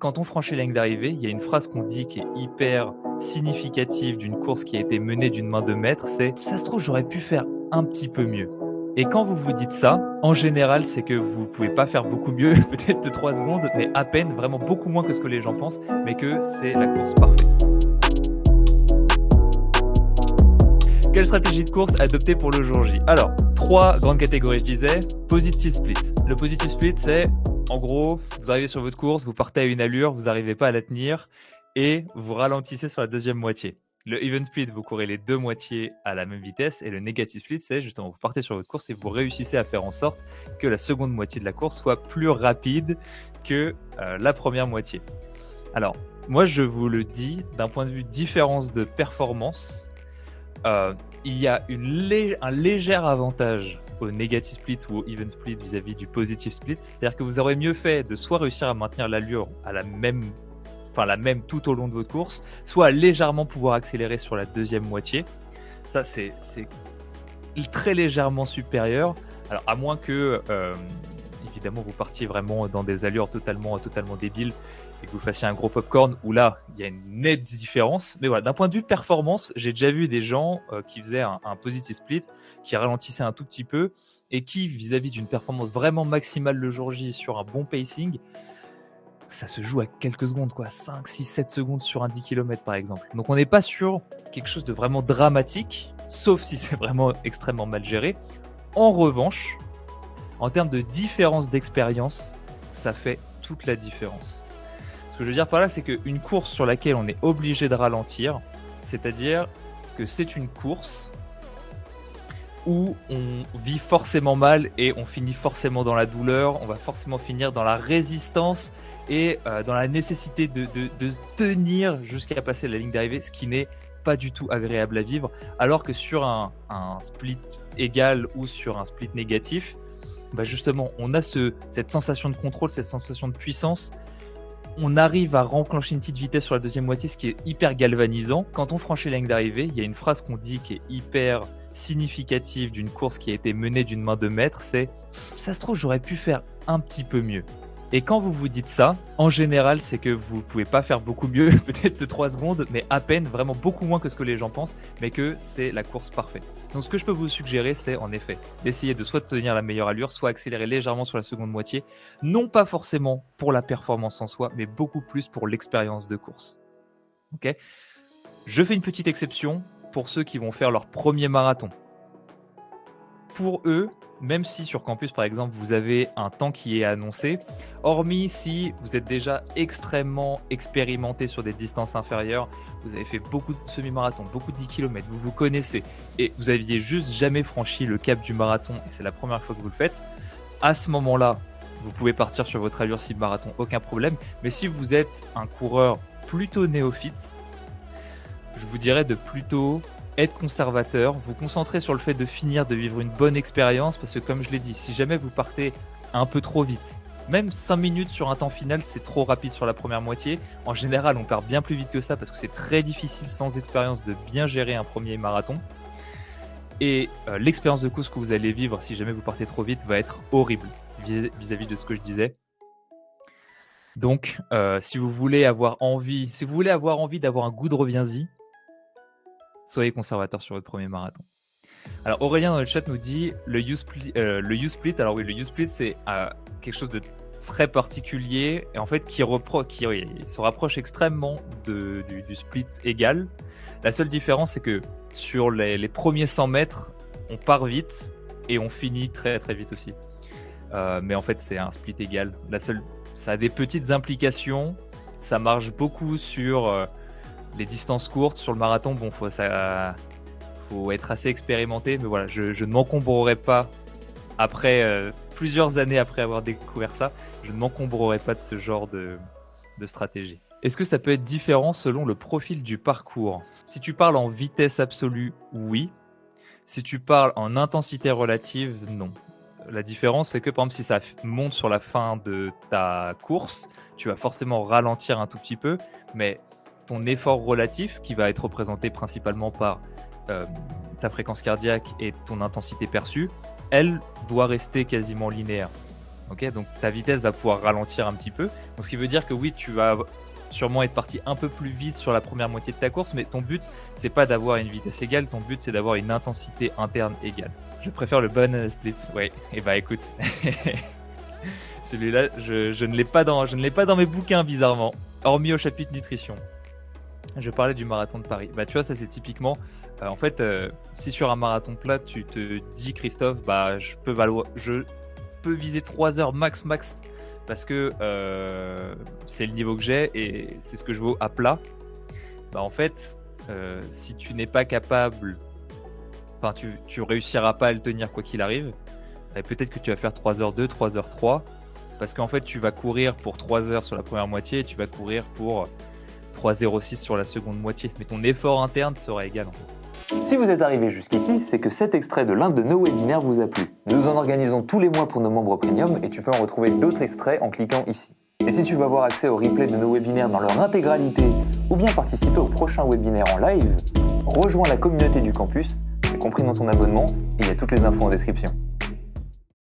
Quand on franchit la ligne d'arrivée, il y a une phrase qu'on dit qui est hyper significative d'une course qui a été menée d'une main de maître, c'est: «Ça se trouve, j'aurais pu faire un petit peu mieux». Et quand vous vous dites ça, en général, c'est que vous pouvez pas faire beaucoup mieux, peut-être de 3 secondes, mais à peine, vraiment beaucoup moins que ce que les gens pensent, mais que c'est la course parfaite. Quelle stratégie de course adopter pour le jour J? Alors, 3 grandes catégories, je disais. Positive split. Le positive split, c'est en gros, vous arrivez sur votre course, vous partez à une allure, vous n'arrivez pas à la tenir et vous ralentissez sur la deuxième moitié. Le even split, vous courez les 2 moitiés à la même vitesse et le negative split, c'est justement vous partez sur votre course et vous réussissez à faire en sorte que la seconde moitié de la course soit plus rapide que la première moitié. Alors, moi, je vous le dis, d'un point de vue différence de performance, il y a un léger avantage au negative split ou au even split vis-à-vis du positive split. C'est-à-dire que vous aurez mieux fait de soit réussir à maintenir l'allure à la même tout au long de votre course, soit à légèrement pouvoir accélérer sur la deuxième moitié. Ça, c'est très légèrement supérieur. Alors, à moins que, évidemment, vous partiez vraiment dans des allures totalement débiles et que vous fassiez un gros popcorn, où là, il y a une nette différence. Mais voilà, d'un point de vue performance, j'ai déjà vu des gens qui faisaient un positive split, qui ralentissaient un tout petit peu et qui, vis-à-vis d'une performance vraiment maximale le jour J sur un bon pacing, ça se joue à quelques secondes, quoi, 5, 6, 7 secondes sur un 10 km par exemple. Donc on n'est pas sur quelque chose de vraiment dramatique, sauf si c'est vraiment extrêmement mal géré. En revanche, en termes de différence d'expérience, ça fait toute la différence. Ce que je veux dire par là, c'est qu'une course sur laquelle on est obligé de ralentir, c'est-à-dire que c'est une course où on vit forcément mal et on finit forcément dans la douleur, on va forcément finir dans la résistance et dans la nécessité de tenir jusqu'à passer la ligne d'arrivée, ce qui n'est pas du tout agréable à vivre, alors que sur un split égal ou sur un split négatif, bah justement, on a cette sensation de contrôle, cette sensation de puissance. On arrive à renclencher une petite vitesse sur la deuxième moitié, ce qui est hyper galvanisant. Quand on franchit la ligne d'arrivée, il y a une phrase qu'on dit qui est hyper significative d'une course qui a été menée d'une main de maître, c'est: ça se trouve, j'aurais pu faire un petit peu mieux. Et quand vous vous dites ça, en général, c'est que vous pouvez pas faire beaucoup mieux, peut-être de 3 secondes, mais à peine, vraiment beaucoup moins que ce que les gens pensent, mais que c'est la course parfaite. Donc ce que je peux vous suggérer, c'est en effet d'essayer de soit tenir la meilleure allure, soit accélérer légèrement sur la seconde moitié, non pas forcément pour la performance en soi, mais beaucoup plus pour l'expérience de course. Ok? Je fais une petite exception pour ceux qui vont faire leur premier marathon. Pour eux, même si sur campus, par exemple, vous avez un temps qui est annoncé, hormis si vous êtes déjà extrêmement expérimenté sur des distances inférieures, vous avez fait beaucoup de semi-marathon, beaucoup de 10 km, vous vous connaissez et vous aviez juste jamais franchi le cap du marathon et c'est la première fois que vous le faites, à ce moment-là, vous pouvez partir sur votre allure cible marathon, aucun problème. Mais si vous êtes un coureur plutôt néophyte, je vous dirais de plutôt être conservateur, vous concentrer sur le fait de finir, de vivre une bonne expérience, parce que comme je l'ai dit, si jamais vous partez un peu trop vite, même 5 minutes sur un temps final, c'est trop rapide sur la première moitié. En général, on part bien plus vite que ça, parce que c'est très difficile sans expérience de bien gérer un premier marathon. Et l'expérience de course que vous allez vivre, si jamais vous partez trop vite, va être horrible vis-à-vis de ce que je disais. Donc, si vous voulez avoir envie d'avoir un goût de reviens-y, soyez conservateur sur votre premier marathon. Alors Aurélien dans le chat nous dit le U-split. Alors oui, le U-split c'est quelque chose de très particulier et en fait qui se rapproche extrêmement du split égal. La seule différence c'est que sur les premiers 100 mètres, on part vite et on finit très très vite aussi. Mais en fait c'est un split égal. Ça a des petites implications. Ça marche beaucoup sur les distances courtes. Sur le marathon, bon, faut être assez expérimenté, mais voilà, je ne m'encombrerai pas après plusieurs années après avoir découvert ça, je ne m'encombrerai pas de ce genre de stratégie. Est-ce que ça peut être différent selon le profil du parcours? Si tu parles en vitesse absolue, oui. Si tu parles en intensité relative, non. La différence, c'est que par exemple, si ça monte sur la fin de ta course, tu vas forcément ralentir un tout petit peu, mais ton effort relatif, qui va être représenté principalement par ta fréquence cardiaque et ton intensité perçue, elle doit rester quasiment linéaire. Ok, donc ta vitesse va pouvoir ralentir un petit peu. Donc, ce qui veut dire que oui, tu vas sûrement être parti un peu plus vite sur la première moitié de ta course, mais ton but, c'est pas d'avoir une vitesse égale, ton but, c'est d'avoir une intensité interne égale. Je préfère le banana split. Ouais, et bah écoute, celui-là, je ne l'ai pas dans mes bouquins, bizarrement, hormis au chapitre nutrition. Je parlais du marathon de Paris. Bah tu vois, ça c'est typiquement, en fait, si sur un marathon plat, tu te dis, Christophe, bah je peux viser 3 heures max, parce que c'est le niveau que j'ai et c'est ce que je vaux à plat. Bah en fait, si tu n'es pas capable, enfin tu réussiras pas à le tenir quoi qu'il arrive, et peut-être que tu vas faire 3h02, 3h03, parce qu'en fait tu vas courir pour 3 heures sur la première moitié et tu vas courir pour 3h06 sur la seconde moitié. Mais ton effort interne sera égal en fait. Si vous êtes arrivé jusqu'ici, c'est que cet extrait de l'un de nos webinaires vous a plu. Nous en organisons tous les mois pour nos membres premium et tu peux en retrouver d'autres extraits en cliquant ici. Et si tu veux avoir accès au replay de nos webinaires dans leur intégralité ou bien participer au prochain webinaire en live, rejoins la communauté du campus, c'est compris dans ton abonnement et il y a toutes les infos en description.